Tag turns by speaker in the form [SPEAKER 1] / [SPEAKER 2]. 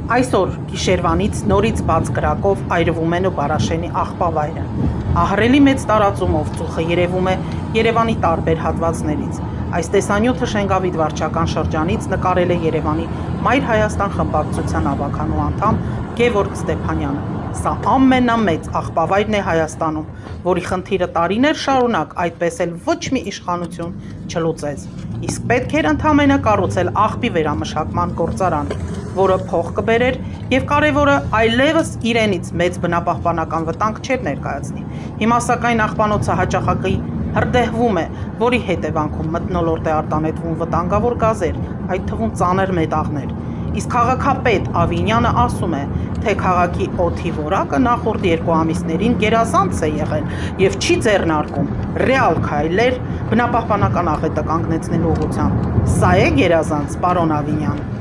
[SPEAKER 1] Այսօր գիշերվանից նորից բաց կրակով այրվում են Բարաշենի աղբավայրը։ Ահռելի մեծ տարածումով ծուխը երևում է Երևանի տարբեր հատվածներից։ Այս տեսանյութը Շենգավիթ վարչական շրջանից նկարել է Երևանի Մայր Հայաստան խմբակցության ավականու անդամ Գևորգ Ստեփանյանը։ Սա ամենամեծ աղբավայրն է Հայաստանում, որի խնդիրը տարիներ շարունակ այդպես էլ ոչ մի իշխանություն չլուծեց։ Իսկ պետք էր ընդամենը կառուցել աղբի վերամշակման գործարան, որը փող կբերեր եւ կարեւորը այլևս իրենից մեծ բնապահպանական վտանգ չէր ներկայացնի։ Հիմա սակայն աղբանոցը հաճախակի հրդեհվում է, որի հետևանքում մթնոլորտ է արտանետվում վտանգավոր գազեր, այդ թվում ծանր մետաղներ։ Իսկ քաղաքապետ Ավինյանը ասում է, թե քաղաքի օդի որակը նախորդ 2 ամիսներին գերազանց է եղել եւ չի ձեռնարկում ռեալ քայլեր բնապահպանական աղետը կանգնեցնելու ուղղությամբ։ Սա է գերազանց, պարոն Ավինյան։